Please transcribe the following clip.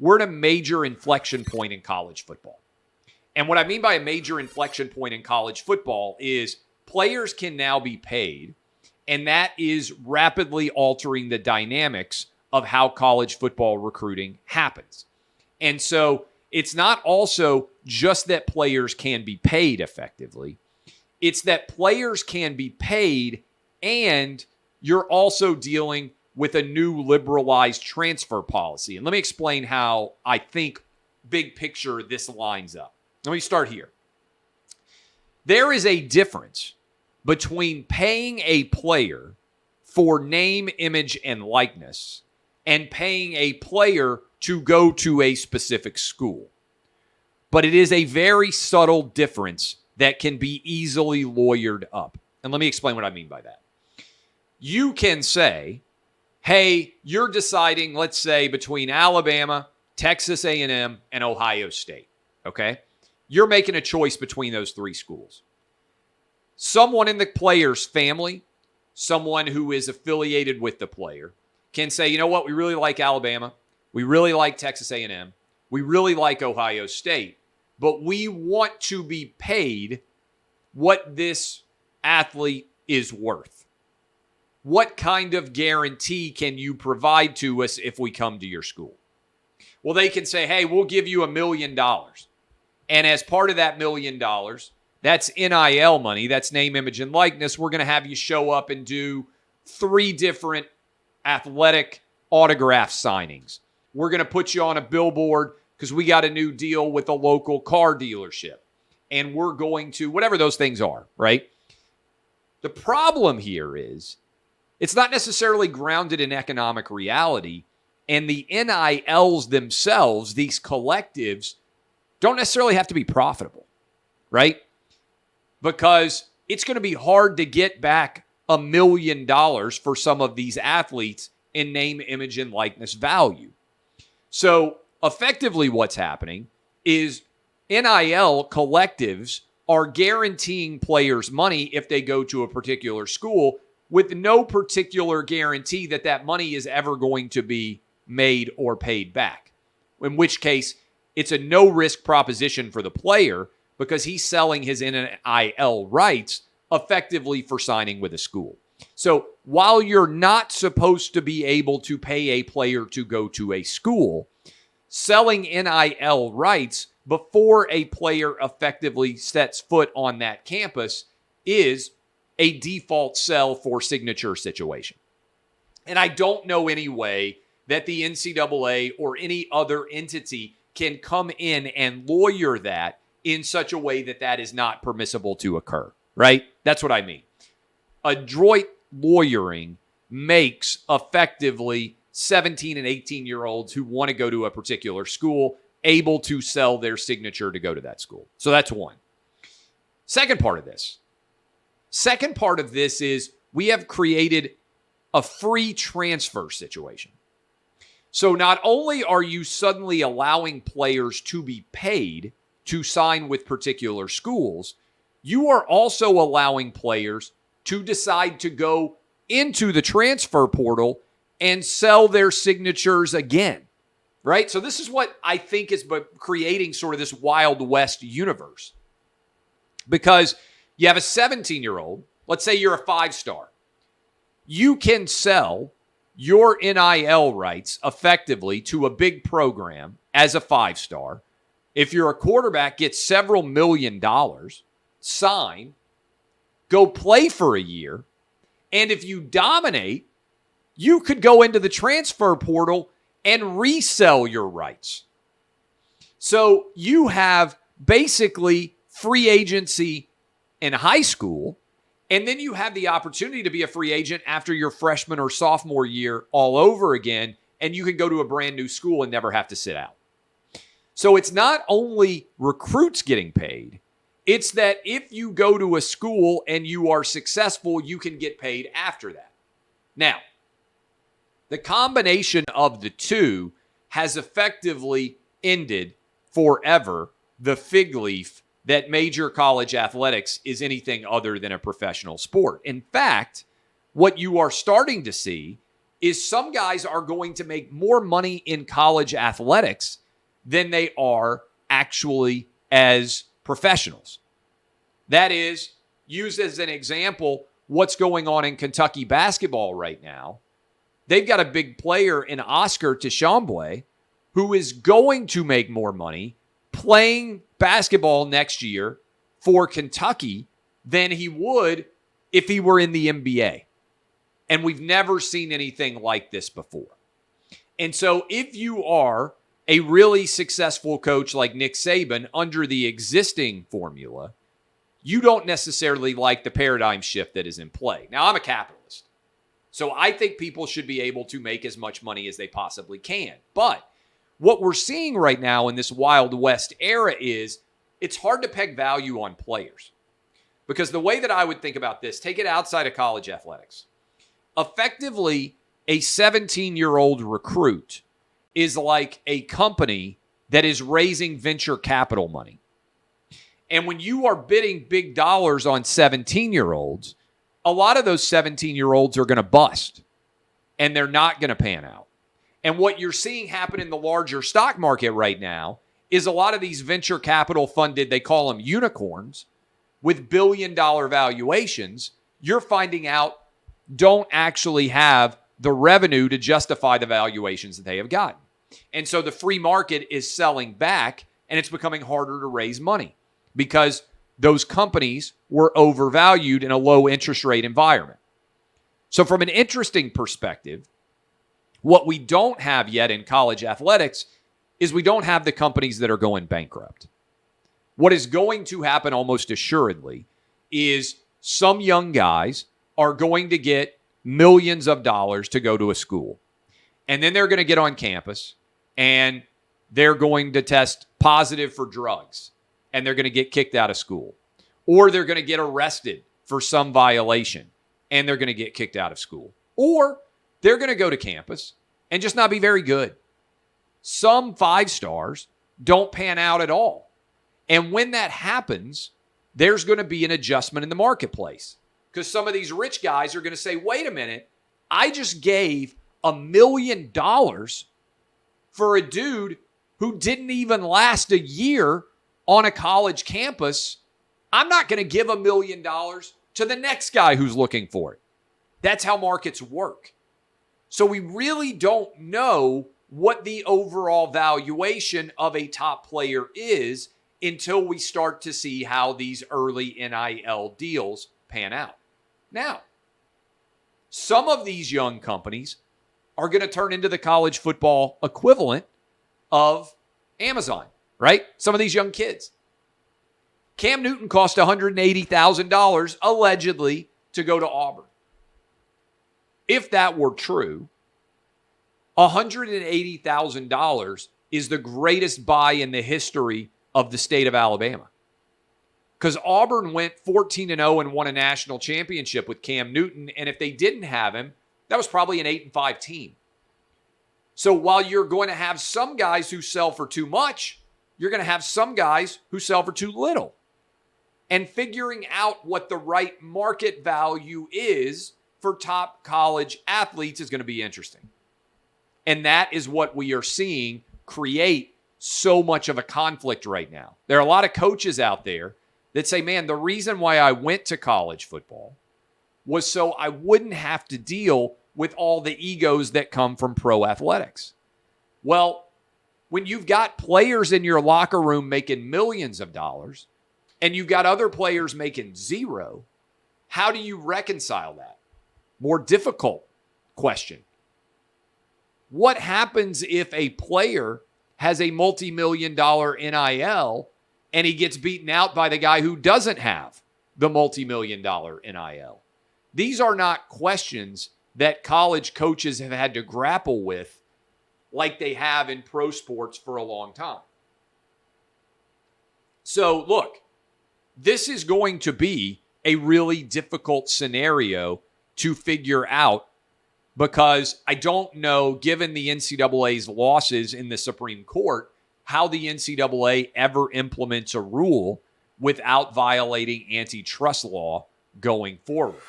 we're at a major inflection point in college football. And what I mean by a major inflection point in college football is players can now be paid, and that is rapidly altering the dynamics of how college football recruiting happens. And so it's not also just that players can be paid effectively. It's that players can be paid, and you're also dealing with a new liberalized transfer policy. And let me explain how I think big picture this lines up. Let me start here. There is a difference between paying a player for name, image, and likeness and paying a player to go to a specific school. But it is a very subtle difference that can be easily lawyered up. And let me explain what I mean by that. You can say, hey, you're deciding, let's say, between Alabama, Texas A&M, and Ohio State, okay? You're making a choice between those three schools. Someone in the player's family, someone who is affiliated with the player, can say, you know what, we really like Alabama, we really like Texas A&M, we really like Ohio State, but we want to be paid what this athlete is worth. What kind of guarantee can you provide to us if we come to your school? Well, they can say, hey, we'll give you $1 million. And as part of that $1 million, that's NIL money, that's name, image, and likeness. We're going to have you show up and do 3 different athletic autograph signings. We're going to put you on a billboard because we got a new deal with a local car dealership. And we're going to, whatever those things are, right? The problem here is it's not necessarily grounded in economic reality. And the NILs themselves, these collectives, don't necessarily have to be profitable, right? Because it's going to be hard to get back $1 million for some of these athletes in name, image, and likeness value. So effectively what's happening is NIL collectives are guaranteeing players money if they go to a particular school with no particular guarantee that that money is ever going to be made or paid back. In which case, it's a no-risk proposition for the player because he's selling his NIL rights effectively for signing with a school. So while you're not supposed to be able to pay a player to go to a school, selling NIL rights before a player effectively sets foot on that campus is a default sell for signature situation. And I don't know any way that the NCAA or any other entity can come in and lawyer that in such a way that that is not permissible to occur, right? That's what I mean. Adroit lawyering makes effectively 17 and 18-year-olds who want to go to a particular school able to sell their signature to go to that school. So that's one. Second part of this is we have created a free transfer situation. So not only are you suddenly allowing players to be paid to sign with particular schools, you are also allowing players to decide to go into the transfer portal and sell their signatures again, right? So this is what I think is creating sort of this Wild West universe. Because you have a 17-year-old, let's say you're a 5-star. You can sell your NIL rights effectively to a big program as a 5-star. If you're a quarterback, get several $1 million, sign, go play for a year, and if you dominate, you could go into the transfer portal and resell your rights. So you have basically free agency in high school, and then you have the opportunity to be a free agent after your freshman or sophomore year all over again, and you can go to a brand new school and never have to sit out. So it's not only recruits getting paid, it's that if you go to a school and you are successful, you can get paid after that. Now, the combination of the two has effectively ended forever the fig leaf that major college athletics is anything other than a professional sport. In fact, what you are starting to see is some guys are going to make more money in college athletics than they are actually as professionals. That is, used as an example, what's going on in Kentucky basketball right now. They've got a big player in Oscar Tshiebwe who is going to make more money playing basketball next year for Kentucky than he would if he were in the NBA. And we've never seen anything like this before. And so if you are a really successful coach like Nick Saban under the existing formula, you don't necessarily like the paradigm shift that is in play. Now, I'm a capitalist, so I think people should be able to make as much money as they possibly can. But what we're seeing right now in this Wild West era is it's hard to peg value on players. Because the way that I would think about this, take it outside of college athletics. Effectively, a 17-year-old recruit is like a company that is raising venture capital money. And when you are bidding big dollars on 17-year-olds, a lot of those 17-year-olds are going to bust, and they're not going to pan out. And what you're seeing happen in the larger stock market right now is a lot of these venture capital funded, they call them unicorns, with billion-dollar valuations, you're finding out don't actually have the revenue to justify the valuations that they have gotten. And so the free market is selling back, and it's becoming harder to raise money because those companies were overvalued in a low interest rate environment. So from an interesting perspective, what we don't have yet in college athletics is we don't have the companies that are going bankrupt. What is going to happen almost assuredly is some young guys are going to get millions of dollars to go to a school. And then they're going to get on campus and they're going to test positive for drugs and they're going to get kicked out of school. Or they're going to get arrested for some violation and they're going to get kicked out of school. Or they're going to go to campus and just not be very good. Some 5 stars don't pan out at all. And when that happens, there's going to be an adjustment in the marketplace because some of these rich guys are going to say, wait a minute, I just gave $1 million for a dude who didn't even last a year on a college campus. I'm not going to give $1 million to the next guy who's looking for it. That's how markets work. So we really don't know what the overall valuation of a top player is until we start to see how these early NIL deals pan out. Now, some of these young companies are going to turn into the college football equivalent of Amazon, right? Some of these young kids. Cam Newton cost $180,000 allegedly to go to Auburn. If that were true, $180,000 is the greatest buy in the history of the state of Alabama. Because Auburn went 14-0 and won a national championship with Cam Newton. And if they didn't have him, that was probably an 8-5 team. So while you're going to have some guys who sell for too much, you're going to have some guys who sell for too little. And figuring out what the right market value is for top college athletes is going to be interesting. And that is what we are seeing create so much of a conflict right now. There are a lot of coaches out there that say, man, the reason why I went to college football was so I wouldn't have to deal with all the egos that come from pro athletics. Well, when you've got players in your locker room making millions of dollars and you've got other players making zero, how do you reconcile that? More difficult question. What happens if a player has a multi-million-dollar NIL and he gets beaten out by the guy who doesn't have the multi-million-dollar NIL? These are not questions that college coaches have had to grapple with like they have in pro sports for a long time. So, look, this is going to be a really difficult scenario to figure out because I don't know, given the NCAA's losses in the Supreme Court, how the NCAA ever implements a rule without violating antitrust law going forward.